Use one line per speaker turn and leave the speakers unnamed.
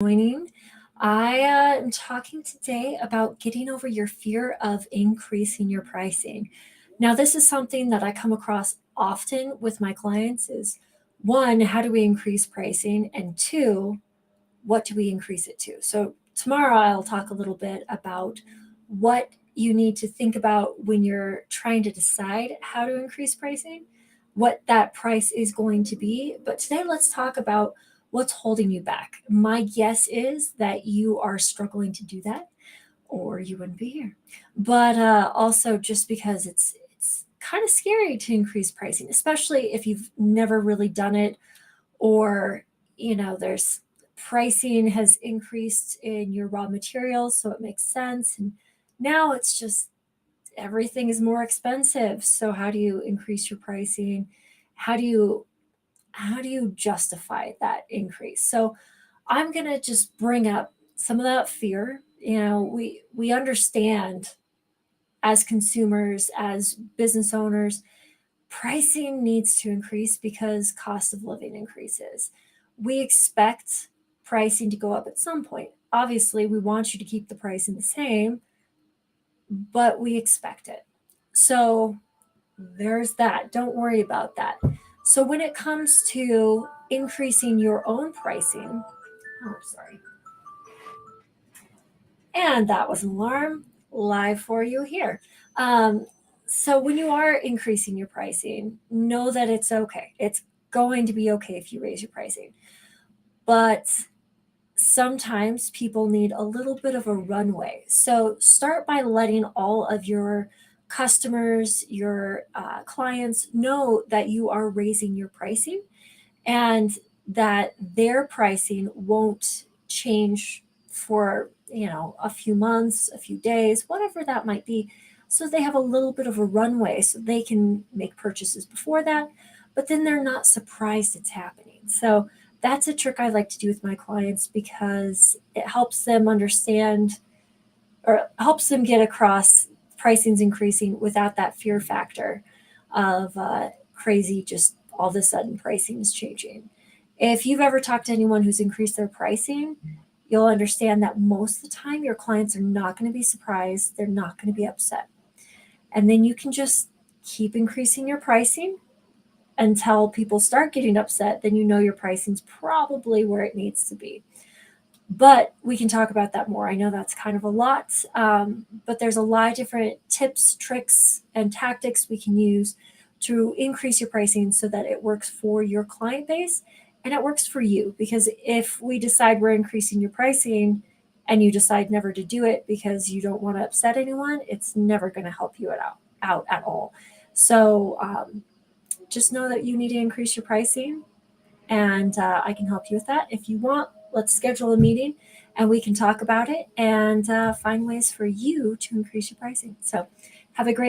Joining. I am talking today about getting over your fear of increasing your pricing. Now, this is something that I come across often with my clients is one, how do we increase pricing? And two, what do we increase it to? So tomorrow I'll talk a little bit about what you need to think about when you're trying to decide how to increase pricing, what that price is going to be. But today let's talk about what's holding you back. My guess is that you are struggling to do that or you wouldn't be here. But also just because it's kind of scary to increase pricing, especially if you've never really done it or there's pricing has increased in your raw materials, so it makes sense. And now it's just everything is more expensive. So how do you increase your pricing? How do you justify that increase? So I'm gonna just bring up some of that fear. We understand as consumers, as business owners, pricing needs to increase because cost of living increases. We expect pricing to go up at some point. Obviously, we want you to keep the pricing the same, but we expect it. So there's that. Don't worry about that. So when it comes to increasing your own pricing, oh, sorry. And that was an alarm live for you here. Um, so when you are increasing your pricing, know that it's okay. It's going to be okay if you raise your pricing. But sometimes people need a little bit of a runway. So start by letting all of your customers, your clients know that you are raising your pricing and that their pricing won't change for a few months, a few days, whatever that might be, so they have a little bit of a runway so they can make purchases before that, but then they're not surprised it's happening. So that's a trick I like to do with my clients because it helps them understand or helps them get across pricing's increasing without that fear factor of crazy, just all of a sudden pricing is changing. If you've ever talked to anyone who's increased their pricing, you'll understand that most of the time your clients are not going to be surprised. They're not going to be upset. And then you can just keep increasing your pricing until people start getting upset. Then you know your pricing's probably where it needs to be. But we can talk about that more. I know that's kind of a lot, but there's a lot of different tips, tricks, and tactics we can use to increase your pricing so that it works for your client base and it works for you. Because if we decide we're increasing your pricing and you decide never to do it because you don't want to upset anyone, it's never going to help you out at all. So just know that you need to increase your pricing and I can help you with that. If you want, let's schedule a meeting and we can talk about it and find ways for you to increase your pricing. So have a great